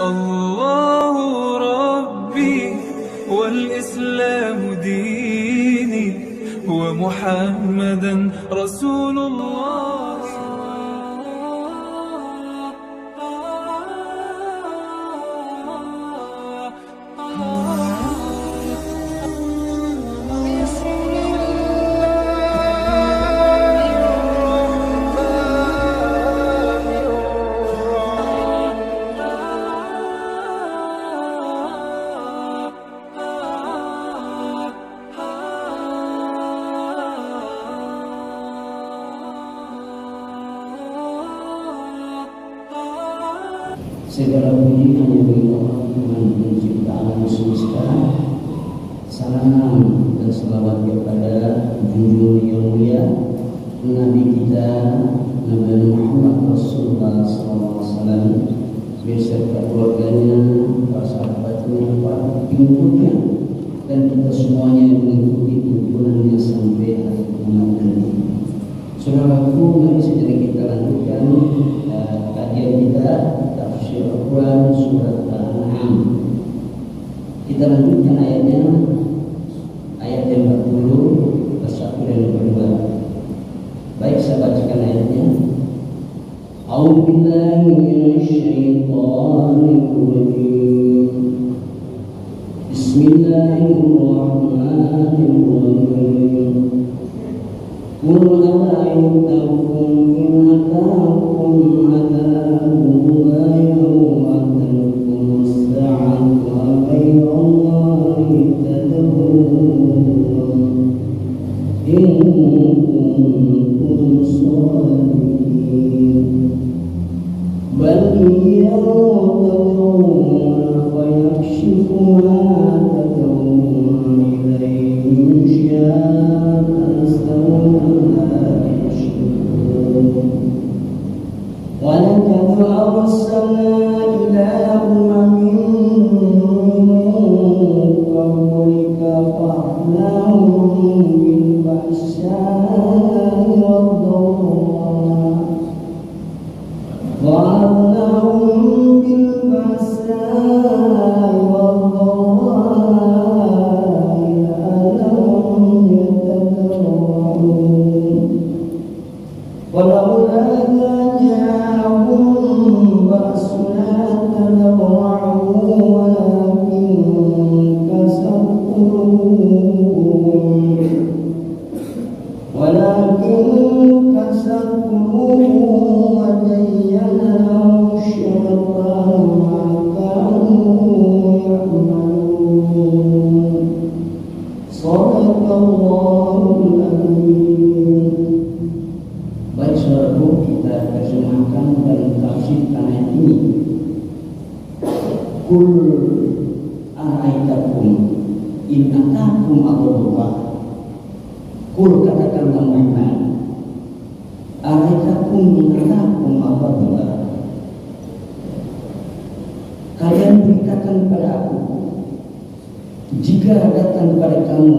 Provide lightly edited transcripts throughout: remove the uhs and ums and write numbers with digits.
الله ربي والإسلام ديني ومحمدا رسول الله. Segala puji hanya bagi Allah Tuhan pencipta alam semesta. Salam dan selawat kepada junjungan yang mulia Nabi kita Nabi Muhammad Rasulullah SAW beserta keluarganya, para sahabatnya, para pengikutnya, dan kita semuanya yang mengikuti tuntunannya sampai hari kiamat nanti. Saudaraku, mari segera kita lanjutkan kajian kita tafsir Al-Quran surat Al-An'am. Kita lanjutkan ayatnya, ayat yang 40 ke-1 dan 2. Baik, saya bacakan ayatnya. A'udzu billahi minasy syaithanir rajim. Bismillahirrahmanirrahim. Qul ara'aytakum in ataakum 'adzabullahi yawma taqumu as-sa'atu aghayra Allahi tad'un in kuntum shadiqin. Bal iyyahu tad'un fayakshifu ma tad'un ilayhi in syaa. ولقد أرسلنا إلى أمم من قبلك فأخذناهم بالبأساء والضراء لعلهم يتضرعون ولولا جاءهم بأسنا تضرعوا ولكن كست قلوبهم وزين لهم الشيطان ما كانوا يعملون. صدق الله العظيم. Baik saudaraku, kita terjemahkan dan tafsirkan ayat ini. Qul ara'aytakum in ataakum adzabullah. Qul, katakanlah Muhammad, ara'aytakum in ataakum adzabullah. Kalian beritakan kepada aku, jika datang kepada kamu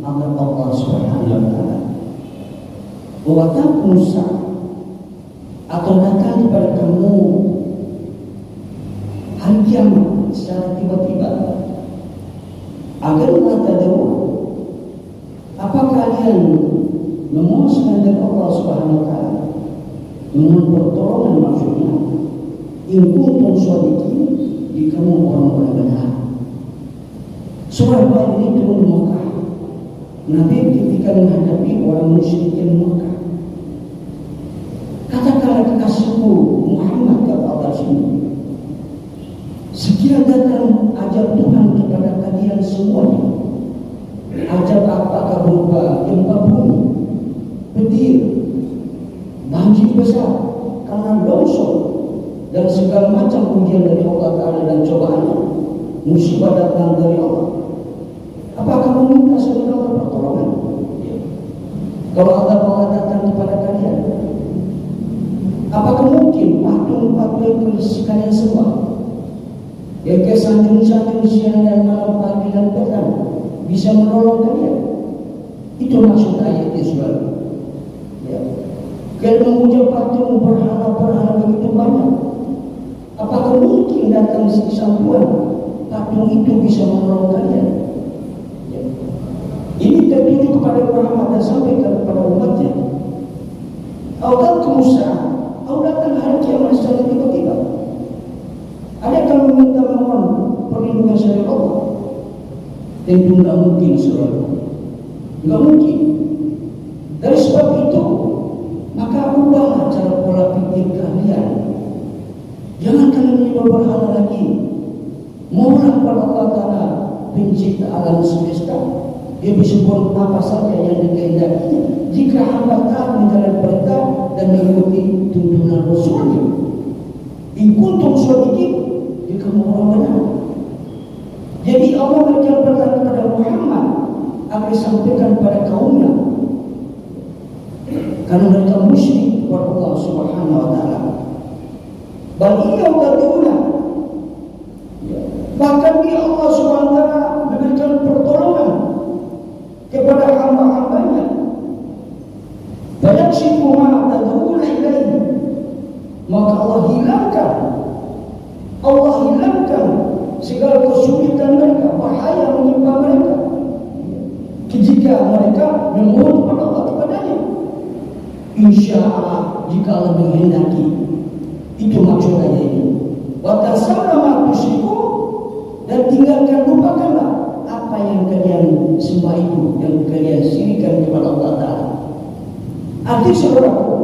azab Allah Subhanahu wa taala, watakum sa' atau datang kepada kamu hari kiamat secara tiba-tiba, agar mata dewa, apa kalian memuaskan dari Allah Subhanahu wa taala dengan pertolongan maksudnya? In kuntum shadiqin, jika kamu orang-orang benar. Surah ini turun Mekah. Nabi ketika menghadapi orang musyrikin Mekah, katakanlah kekasihku Muhammad, kata Allah sini, sekiranya datang ajab Tuhan kepada kalian semuanya, ajab apakah berupa gempa bumi, petir, banjir besar, karena longsor, dan segala macam ujian dari Allah Ta'ala dan cobaannya, musibah datang dari Allah, apakah meminta saudara pertolongan? Kalau Allah datang kepada kalian, apakah mungkin patung-patung kalian semua yang ke sanjung-sanjung siang dan malam, pagi dan petang bisa menolong kalian? Itu maksud ayat itu, saudara. Kalian memuja patung berhala-berhala begitu banyak, Apakah mungkin datang siksa Tuhan, patung itu bisa menolong kalian? Ya. Ini tertuju kepada Muhammad dan sampaikan kepada umatnya. Atau ke Musa, atau datang hari kiamat secara tiba-tiba. Ada yang meminta mohon perlindungan dari Allah? Tentu tidak mungkin, saudara. Tidak mungkin. Dari sebab itu, maka ubahlah cara pola pikir kalian. Jangan kalian berhala lagi. Mohonlah kepada Allah Ta'ala, pencipta alam semesta. Dia bisa buat apa saja yang dikehendakinya jika hamba taat menjalankan perintah dan mengikuti tuntunan Rasulnya. In kuntum shodiqin, jika orang benar. Jadi Allah mengajarkan kepada Muhammad agar disampaikan kepada kaumnya, karena mereka musyrik kepada Allah Subhanahu Wa Taala. Bagi yang terdahulu, bahkan dia Allah Subhanahu Wa Taala memberikan pertolongan kepada hamba-hambanya. Fayakshifu ma tad'una ilaihi, maka Allah hilangkan segala kesulitan mereka, bahaya menimpa mereka jika mereka memohon kepada Allah kepadanya. Insya Allah, jika Allah menghendaki. Itu maksudnya ini. Wa tasawwara ma tusyriku, dan tinggalkan, lupakanlah apa yang kalian sembah itu, yang kalian syirikkan kepada Allah Ta'ala. Arti saudaraku,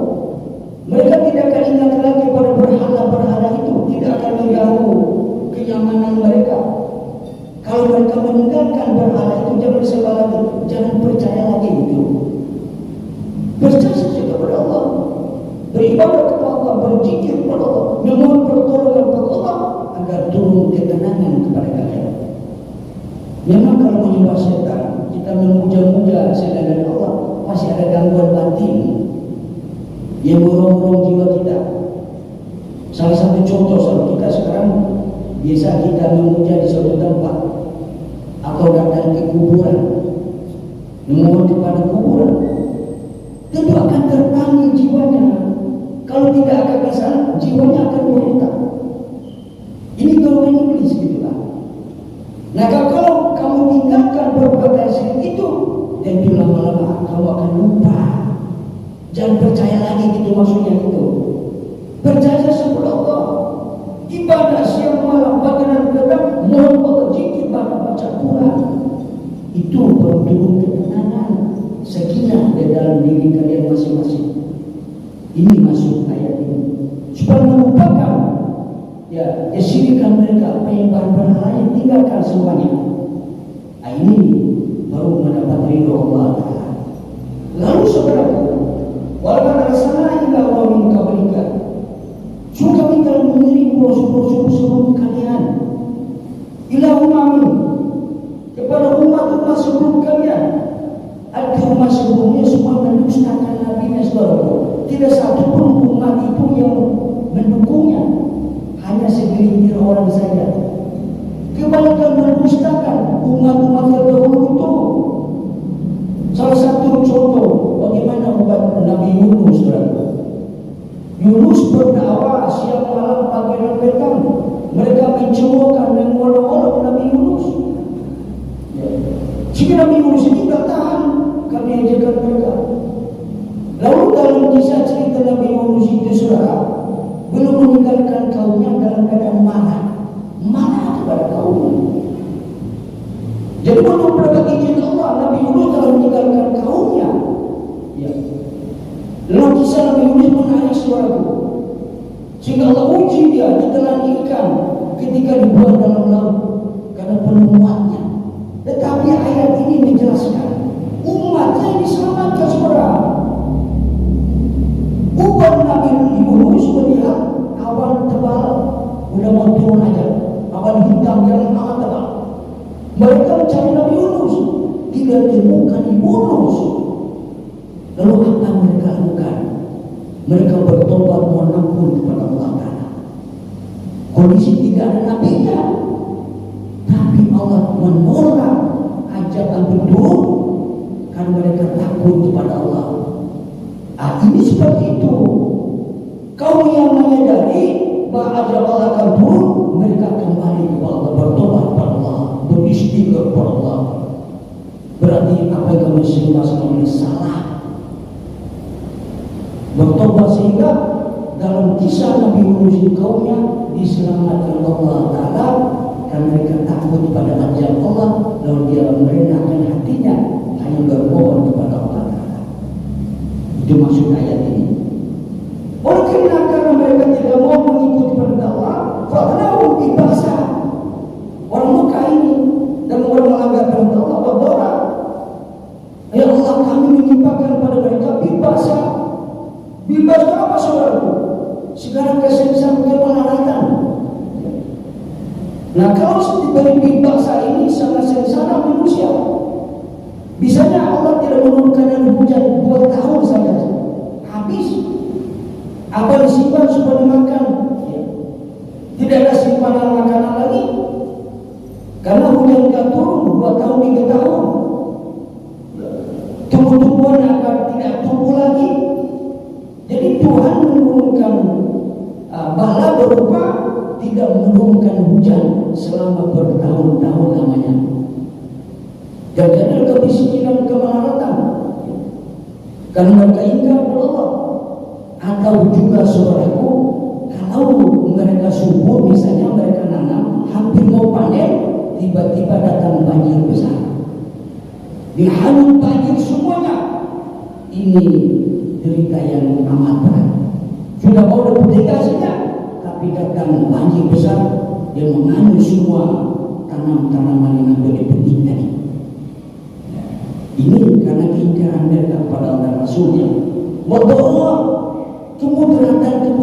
mereka tidak akan ingat lagi pada berhala-berhala itu, tidak akan mengganggu kenyamanan mereka. Kalau mereka meninggalkan berhala itu, jangan sembah lagi, jangan percaya lagi itu. Percaya saja kepada Allah, beribadah kepada Allah, berzikir kepada Allah, memohon pertolongan kepada Allah agar turun ketenangan kepada kalian. Memang kalau menyembah setan, kita memuja-muja selain Allah, masih ada gangguan batin yang merongrong jiwa kita. Salah satu contoh, kalau kita sekarang biasa kita memuja di suatu tempat atau datang ke kuburan, memohon kepada kuburan, tentu akan terpanggil jiwanya. Kalau tidak akan ke sana, jiwanya akan meronta. Ini golongan iblis, gitulah. Nah, kalau kamu tinggalkan perbuatan syirik itu, tentu lama-lama kamu akan lupa. Jangan percaya lagi, gitu maksudnya itu. Percaya kepada Allah. Ibadah siang malam, pagi dan petang, mohon Allah, zikir, baca Quran. Itu turun ketenangan, sakinah di dalam diri kalian masing-masing. Ini masuk ayat ini. Supaya melupakan kesyirikan mereka, penyembahan lain, tinggalkan semuanya. Nah, ini baru mendapat ridho Allah Ta'ala. Lalu saudaraku, walaupun arsalna ila qaumin qablika, suka kami telah mengirim rasul-rasul sebelum kalian, ila umamin, kepada umat-umat sebelum kalian. Umat sebelumnya semua mendustakan nabinya, saudaraku. Tidak satu pun umat itu yang mendukungnya, hanya segelintir orang saja. Kebanyakan mendustakan umat-umat terdahulu itu. Salah satu contoh bagaimana umat Nabi Yunus, saudara. Yunus berdakwah siang malam, pagi dan petang. Mereka mencemokan, mengolok-olok Nabi Yunus. Jika Nabi Yunus ini tidak tahan karena ejekan mereka. Lalu dalam kisah cerita Nabi Yunus itu, saudara, belum meninggalkan kaumnya dalam keadaan marah kepada kaumnya. Jadi belum mendapat izin Allah, Nabi Yunus telah meninggalkan kaumnya. Ya. Lalu kisah Nabi Yunus menarik, saudaraku, sehingga Allah uji dia, ditelan ikan ketika dibuang dalam laut karena penuh muatnya. Tetapi ayat ini menjelaskan umatnya diselamatkan, saudara. Umat Nabi Yunus melihat awan tebal, udah mau turun aja, awan hitam yang amat tebal. Mereka mencari Nabi Yunus, tidak temukan Yunus. Lalu apa mereka lakukan? Mereka bertobat mohon ampun kepada Allah Ta'ala. Kondisi tidak ada nabinya, tapi Allah menolak ajakan berdoa karena mereka takut kepada Allah. Ini seperti itu. Kaum yang menyadari azab Allah akan turun, mereka kembali kepada Allah, bertobat kepada Allah, beristighfar kepada Allah. Berarti apa yang kamu selama ini salah. Bertobat sehingga dalam kisah Nabi Yunus kaumnya diselamatkan Allah Ta'ala karena mereka takut pada azab Allah, lalu dia merendahkan hatinya hanya bermohon kepada Allah Ta'ala. Itu maksud ayat ini. Oleh karena mereka tidak mau mengikuti perintah Allah, fa'tanahu bibasa. Orang Mekah ini dan orang melanggar perintah Allah berdoa, ya Allah, kami menyimpahkan pada mereka bibasa. Bibasa apa saudaraku? Sekarang kesengsaraan kemelaratan. Nah, kalau diberi bibasa ini sangat sengsara manusia. Bisanya Allah tidak menurunkan hujan 2 tahun saja, habis. Apa disimpan supaya dimakan? Ya. Tidak ada simpanan makanan lagi. Karena hujan tidak turun 2 tahun 3 tahun. Tumbuh-tumbuhan akan tidak tumbuh lagi. Jadi Tuhan menurunkan bala berupa tidak menurunkan hujan selama bertahun-tahun lamanya. Dan ada kemiskinan kemelaratan. Karena mereka ingkar kepada Allah. Atau juga saudaraku, kalau mereka subur misalnya mereka nanam hampir mau panen, tiba-tiba datang banjir besar, dihanyut banjir semuanya. Ini derita yang amat berat. Sudah mau depositasinya, tapi datang banjir besar yang menghanyut semua tanam-tanaman yang ada di petik tadi. Ini karena keingkaran mereka kepada Allah Rasulnya. Waduh, kemudaratan,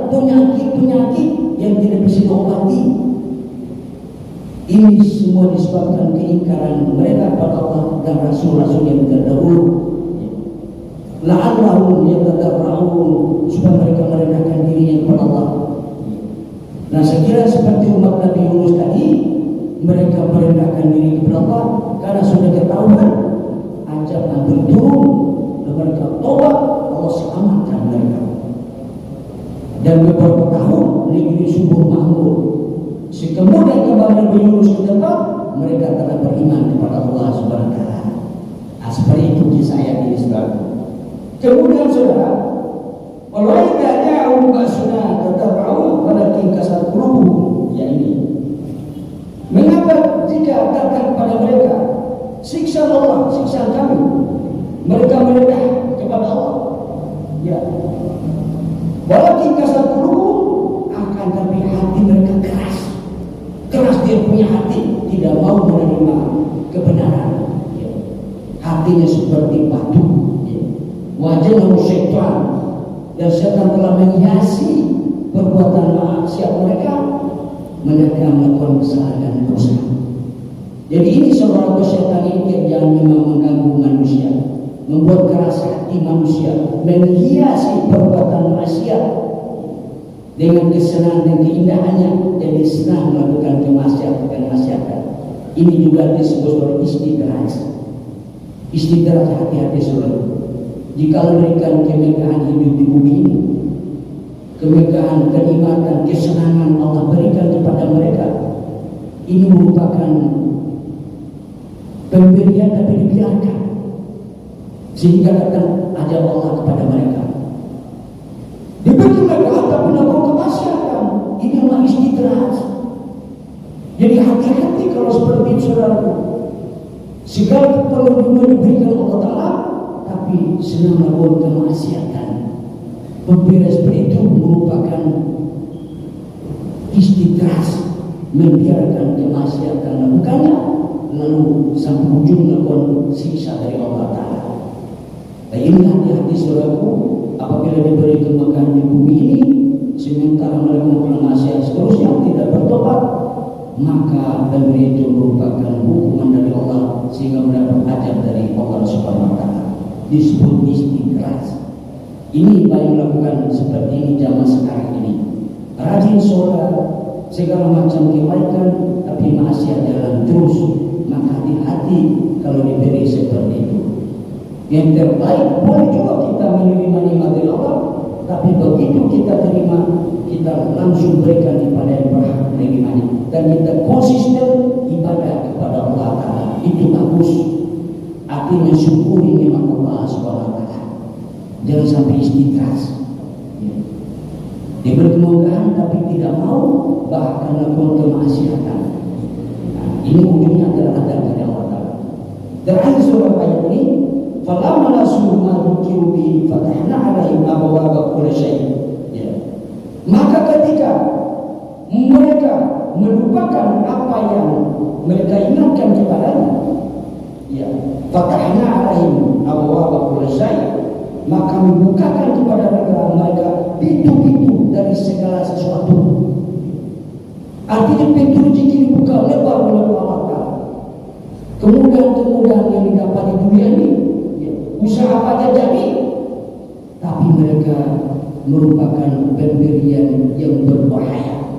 penyakit yang tidak bisa diobati. Ini semua disebabkan keingkaran mereka kepada Allah dan Rasul-Rasul yang terdahulu. La'allahum yatadarra'un, supaya mereka merendahkan dirinya kepada Allah. Nah, sekira seperti umat Nabi Yunus tadi, mereka merendahkan diri kepada Allah karena sudah ketahuan azab akan turun, dan mereka tobat, Allah selamatkan mereka. Dan beberapa tahun negeri subur makmur. Kemudian kembali Nabi Yunus ke tempat, mereka telah beriman kepada Allah Subhanahu wa Ta'ala. Seperti itu kisah ayat ini, saudara. Kemudian saudara, walau tidak jauh basuna tetap jauh walakin kasar qulubuhum, ya ini. Mengapa jika datang kepada mereka siksa Allah, siksa kami, mereka merendah kepada Allah? Ya. Walakin kasar qulubuhum, akan tapi hati mereka keras. Keras dia punya hati, tidak mau menerima kebenaran. Ya. Hatinya seperti batu. Wajah syaitan, dan syaitan telah menghiasi perbuatan maksiat mereka melakukan kesalahan dan dosa. Jadi ini saudara, syaitan ini kerjaan memang mengganggu manusia, membuat keras hati manusia, menghiasi perbuatan maksiat dengan kesenangan dan keindahannya, jadi senang melakukan kemaksiatan. Ini juga disebut istidraj. Istidraj hati-hati saudara. Jika memberikan kemegahan hidup di bumi ini, kemegahan, kenikmatan, kesenangan Allah berikan kepada mereka, ini merupakan pemberian tapi dibiarkan sehingga datang azab Allah kepada mereka. Diberi mereka tapi melakukan kemaksiatan. Ini adalah istidraj. Jadi hati-hati kalau seperti itu saudara. Segala perlindungan diberikan Allah Ta'ala, tapi senang melakukan kemaksiatan. Pemberian seperti itu merupakan istidraj, membiarkan kemaksiatan lakukannya, lalu sampai ujung melakukan siksa dari Allah Ta'ala. Nah, ini hati-hati saudaraku, apabila diberi kemegahan di bumi ini, sementara melakukan kemaksiatan seterusnya tidak bertobat, maka pemberi itu merupakan hukuman dari Allah sehingga mendapat azab dari Allah Subhanahu wa Ta'ala. Disebut istidraj. Ini paling melakukan seperti ini zaman sekarang ini. Rajin sholat, segala macam kebaikan, tapi maksiat jalan terus. Maka hati-hati kalau diberi seperti itu. Yang terbaik boleh juga kita menerima nikmat dari Allah, Tapi begitu kita terima, kita langsung berikan kepada yang berhak menerimanya, dan kita konsisten ibadah kepada Allah Ta'ala. Itu bagus. Artinya syukuri nikmat Allah Subhanahu Wa Ta'ala. Jangan sampai istidras. Diberi kemudahan tapi tidak mau, bahkan melakukan kemaksiatan. Nah, ini ujungnya adalah adab dari Allah Ta'ala. Terakhir surah ayat ini, falamma nasu ma dzukiru bihi fatahna 'alaihim abwaaba kulli syai'. Maka ketika mereka melupakan apa yang mereka ingatkan kepadanya, fatahna 'alaihim abwaaba kulli syai', maka membukakan kepada mereka pintu-pintu dari segala sesuatu. Artinya pintu rezeki dibuka lebar oleh Allah Ta'ala. Kemudahan-kemudahan yang didapat di dunia ini, usaha apa jadi, tapi mereka merupakan pemberian yang berbahaya.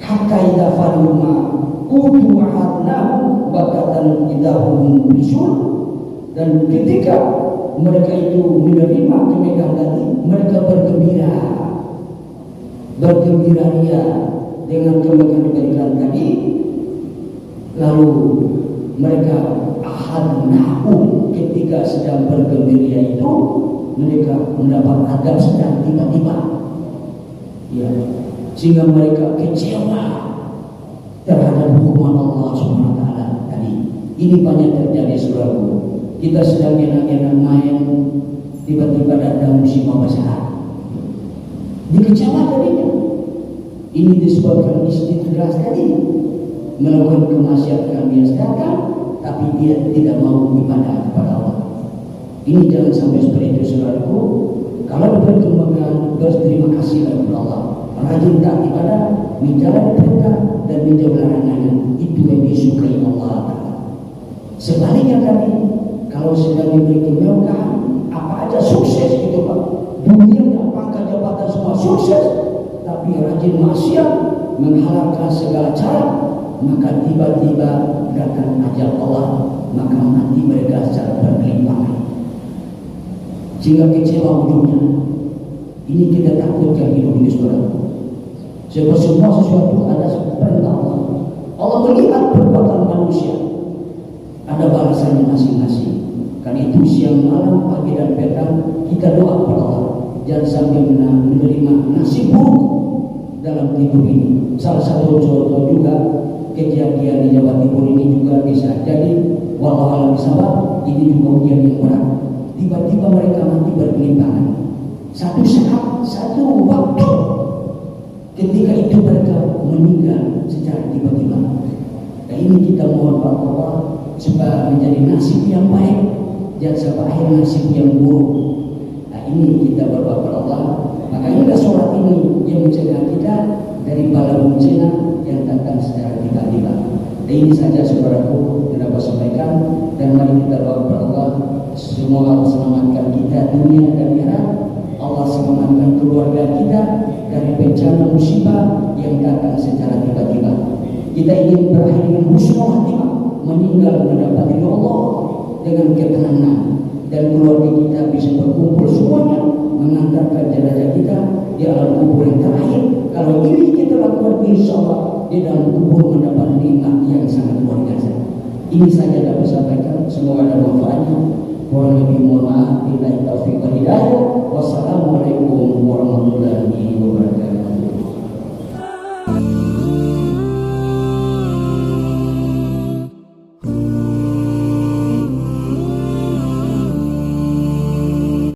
Hatta idza faruma utu wa'adnahu bakatan idahum bisul. Dan ketika mereka itu menerima kemegahan tadi, mereka bergembira ria dengan kemegahan diberikan tadi. Lalu mereka ahadnahu, ketika sedang bergembira itu mereka mendapat adab sedang tiba-tiba, sehingga mereka kecewa terhadap hukuman Allah Subhanahu Wa Ta'ala tadi. Ini banyak terjadi, saudaraku. Kita sedang enak-enak main, tiba-tiba datang musibah besar, dikecewa tadinya. Ini disebabkan istidras tadi, melakukan kemaksiatan biasa datang, tapi dia tidak mau ibadah kepada Allah. Ini jangan sampai seperti itu, saudaraku. Kalau berkembang, berterima kasih kepada Allah, rajin taat ibadah, menjalani perintah dan menjauhi larangan. Itu yang disukai Allah. Sebaliknya tadi, kalau sedang diberi kemewahan, apa aja sukses gitu Pak, dunianya, pangkat jabatan semua sukses, tapi rajin maksiat, menghalalkan segala cara, maka tiba-tiba datang ajal Allah, maka mati mereka secara berkelimpangan, sehingga kecewa ujungnya. Ini kita takutkan hidup ini, saudara. Sebab semua sesuatu ada perintah Allah. Allah melihat perbuatan manusia, ada balasannya masing-masing. Karena itu siang malam, pagi dan petang, kita doa kepada Allah, jangan sampai menerima nasib buruk dalam hidup ini. Salah satu contoh juga kejadian di Jawa Timur ini juga bisa jadi, walau alam bisawab, ini juga ujian yang berat. Tiba-tiba mereka mati berkelimpangan. Satu saat, satu waktu, ketika itu mereka meninggal secara tiba-tiba. Nah, ini kita mohon Pak Allah supaya menjadi nasib yang baik, jangan sampai akhir nasib yang buruk. Nah, ini kita berdoa kepada Allah. Makanya sholat ini yang mencegah kita dari bala bencana yang datang secara tiba-tiba. Dan ini saja saudaraku yang dapat sampaikan, dan mari kita doa kepada Allah. Semoga Allah selamatkan kita dunia dan akhirat. Allah selamatkan keluarga kita dari bencana musibah yang datang secara tiba-tiba. Kita ingin berakhir dengan husnul khatimah, meninggal mendapati Allah dengan ketenangan, dan keluarga kita bisa berkumpul semuanya, mengantarkan jenazah kita di alam kubur yang terakhir. Kalau ini kita lakukan, insya Allah di dalam kubur mendapat nikmat yang sangat luar biasa. Ini saja dapat sampaikan, semoga ada manfaatnya. Kurang lebih mohon maaf. Billahi taufiq wal hidayah. Wassalamualaikum warahmatullahi wabarakatuh.